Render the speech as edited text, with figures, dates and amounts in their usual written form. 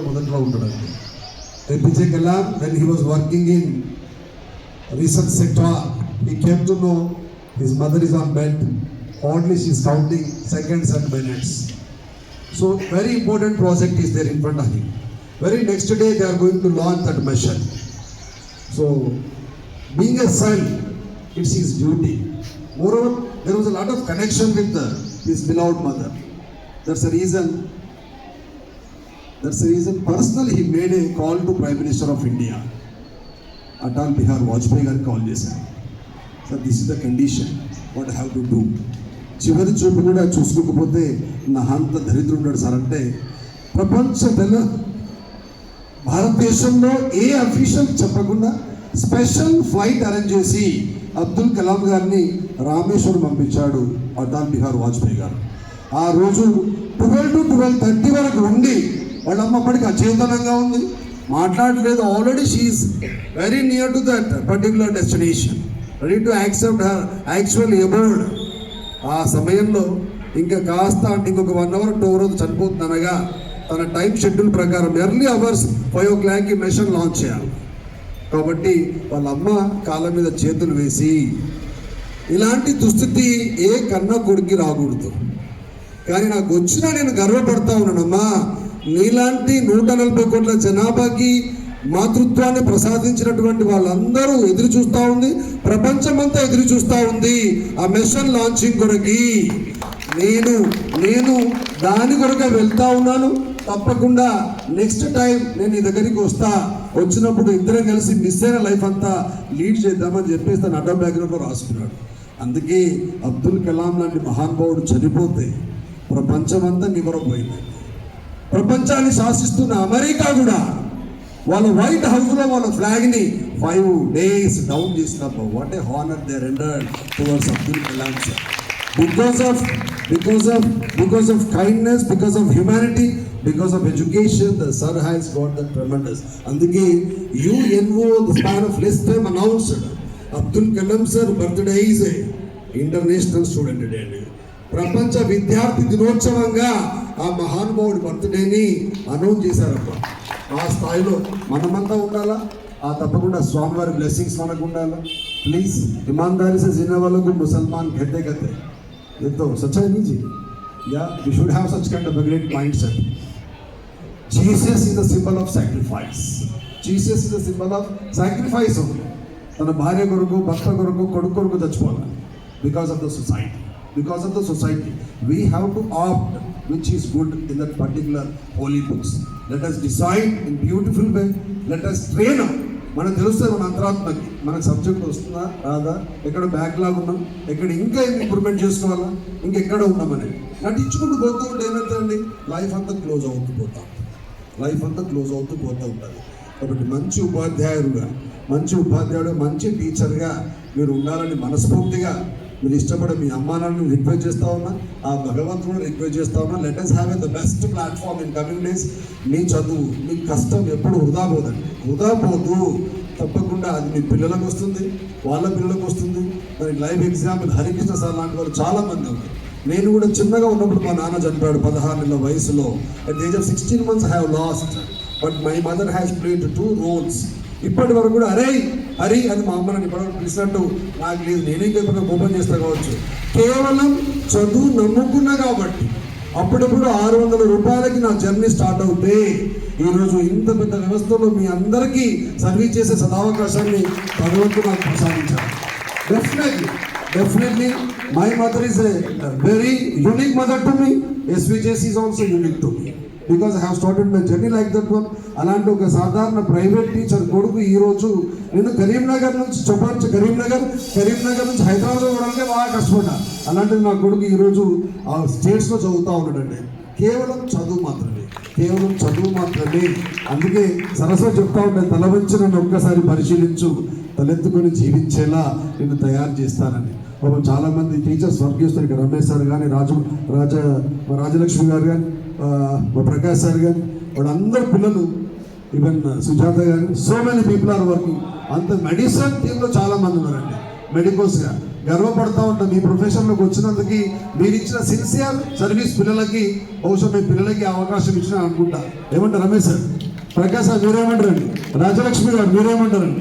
మొదట్లో ఉంటాడండి. APJ Kalam, when he was working in research sector, he came to know his mother is on bed. Only she is counting seconds and minutes. So very important project is there in front of him. Very next day they are going to launch that mission. So being a son, it's his duty. Moreover, there was a lot of connection with his beloved mother. That's the reason personally he made a call to Prime Minister of India. Atal Bihari Vajpayee garu call చేశారు. So this is the condition what I have to do. చివరి చూపు కూడా చూసుకోకపోతే నా అంత దరిద్రుడు sir అంటే ప్రపంచ భారతదేశంలో ఏ అఫీషియల్ చెప్పకుండా స్పెషల్ ఫ్లైట్ అరేంజ్ చేసి అబ్దుల్ కలాం గారిని రామేశ్వరం పంపించాడు అటల్ బిహారీ వాజ్పేయి గారు. ఆ రోజు 12 to 12:30 వరకు ఉండి వాళ్ళ అమ్మ అప్పటికి అచేతనంగా ఉంది, మాట్లాడలేదు. Already she's very near to that particular destination, ready to accept her actual aboard. ఆ సమయంలో ఇంకా కాస్త అంటే ఇంకొక 1 hour 2 hours చనిపోతుందనగా తన టైం షెడ్యూల్ ప్రకారం early hours 5 o'clock mission launch చేయాలి. కాబట్టి వాళ్ళ అమ్మ కాళ్ళ మీద చేతులు వేసి, ఇలాంటి దుస్థితి ఏ కన్నా కొడుకు రాకూడదు, కానీ నాకు వచ్చినా నేను గర్వపడతా ఉన్నానమ్మా. నీలాంటి 140 కోట్ల జనాభాకి మాతృత్వాన్ని ప్రసాదించినటువంటి వాళ్ళందరూ ఎదురు చూస్తూ ఉంది, ప్రపంచమంతా ఎదురు చూస్తూ ఉంది ఆ మిషన్ లాంచింగ్ కొరకి. నేను దాని కొరకు వెళ్తా ఉన్నాను. తప్పకుండా నెక్స్ట్ టైం నేను నీ దగ్గరికి వచ్చినప్పుడు ఇద్దరం కలిసి మిస్ అయిన లైఫ్ అంతా లీడ్ చేద్దామని చెప్పేసి తన అడ్డం బ్యాక్గ్రౌండ్లో రాసుకున్నాడు. అందుకే అబ్దుల్ కలాం లాంటి మహానుభావుడు చనిపోతే ప్రపంచమంతా నివరపోయింది. ప్రపంచాన్ని శాసిస్తున్న అమెరికా కూడా వాళ్ళ వైట్ హౌస్లో వాళ్ళ ఫ్లాగ్ని 5 days డౌన్ చేసినప్పుడు what a honour they rendered towards Abdul Kalam sir. Because of kindness, because of humanity, because of education, the sir has got that tremendous. అందుకే UNO the span of less time announced Abdul Kalam sir birthday is a international student day. ప్రపంచ విద్యార్థి దినోత్సవంగా ఆ మహానుభావుడి బర్త్డేని announce చేశారప్ప. ఆ స్థాయిలో మనమంతా ఉండాలా, ఆ తప్పకుండా స్వామివారి బ్లెస్సింగ్స్ మనకు ఉండాలా. ప్లీజ్ ईमानदारी से जीने वालों को मुसलमान कहते ये तो सच्चाई नहीं जी. Yeah, we should have such kind of a great mindset. Jesus is the symbol of sacrifice. Jesus is the symbol of sacrifice. తన భార్య కొరకు, భర్త కొరకు, కొడుకు కొరకు చచ్చిపోవాలి. Because of the society we have to opt which is good in that particular holy books. Let us decide in beautiful way. Let us train up. మనకు తెలుస్తుంది మన అంతరాత్మకి మనకు సబ్జెక్ట్ వస్తుందా రాదా, ఎక్కడ బ్యాక్లాగ్ ఉన్నాం, ఎక్కడ ఇంకా ఇంప్రూవ్మెంట్ చేసుకోవాలా, ఇంకెక్కడ ఉన్నామని నటించుకుంటూ పోతూ ఉంటే ఏమవుతుందండి, లైఫ్ అంతా క్లోజ్ అవుతూ పోతూ ఉంటుంది. కాబట్టి మంచి ఉపాధ్యాయుడు, మంచి టీచర్గా మీరు ఉండాలని మనస్ఫూర్తిగా మీరు ఇష్టపడే మీ అమ్మానాన్ని రిక్వెస్ట్ చేస్తా ఉన్నా, ఆ భగవంతుని రిక్వెస్ట్ చేస్తా ఉన్నా. Let us have the best platform in coming days. మీ చదువు, మీ కష్టం ఎప్పుడు వృధా పోదు. తప్పకుండా అది మీ పిల్లలకు వస్తుంది, వాళ్ళ పిల్లలకు వస్తుంది. దానికి లైవ్ ఎగ్జాంపుల్ హరికృష్ణ సార్ లాంటి వాళ్ళు చాలామంది ఉన్నారు. నేను కూడా చిన్నగా ఉన్నప్పుడు మా నాన్న చనిపోయాడు 16 నెలల వయసులో. At the age of 16 months I have lost, but my mother has played 2 roles. ఇప్పటి వరకు కూడా హరి అని మా అమ్మ నన్ను ఇప్పటివరకు పిలిచినట్టు నాకు లేదు. నేనే చెప్పిన ఓపెన్ చేస్తా కావచ్చు. కేవలం చదువు నమ్ముకున్నా కాబట్టి అప్పుడప్పుడు 600 రూపాయలకి నా జర్నీ స్టార్ట్ అవుతే ఈరోజు ఇంత పెద్ద వ్యవస్థలో మీ అందరికీ సర్వీస్ చేసే సదావకాశాన్ని భగవంతుడు నాకు ప్రసాదించారు. Definitely my mother is a very unique mother to me. SVJC is also unique to me because I have started my journey like that one. అలాంటి ఒక సాధారణ ప్రైవేట్ టీచర్ కొడుకు ఈరోజు నేను కరీంనగర్ నుంచి కరీంనగర్ నుంచి హైదరాబాద్ పోవడానికి బాగా కష్టపడ్డా. అలాంటిది నా కొడుకు ఈరోజు ఆ స్టేట్స్లో చదువుతూ ఉన్నాడండి. కేవలం చదువు మాత్రమే. అందుకే సరస్వతి చెప్తా ఉంటాను, తల వంచి నన్ను ఒక్కసారి పరిశీలించు, తలెత్తుకొని జీవించేలా నేను తయారు చేస్తానని. చాలామంది టీచర్స్ వర్క్ చేస్తారు ఇక్కడ. రమేష్ సార్ కానీ, రాజలక్ష్మి గారు కానీ, ప్రకాష్ సార్ కానీ, వాళ్ళందరూ పిల్లలు, ఈవెన్ సుజాత గారు, so many people are working. అంత మెడిసిన్ టీంలో చాలామంది ఉన్నారండి మెడికోస్గా. గర్వపడతా ఉంటాం మీ ప్రొఫెషన్లోకి వచ్చినందుకు. మీరు ఇచ్చిన సిన్సియర్ సర్వీస్ పిల్లలకి బహుశా మీ పిల్లలకి అవకాశం ఇచ్చిన అనుకుంటా. ఏమంటారు రమేష్ సార్? ప్రకాశ్ సార్ మీరేమంటారండి? రాజలక్ష్మి గారు మీరేమంటారండి?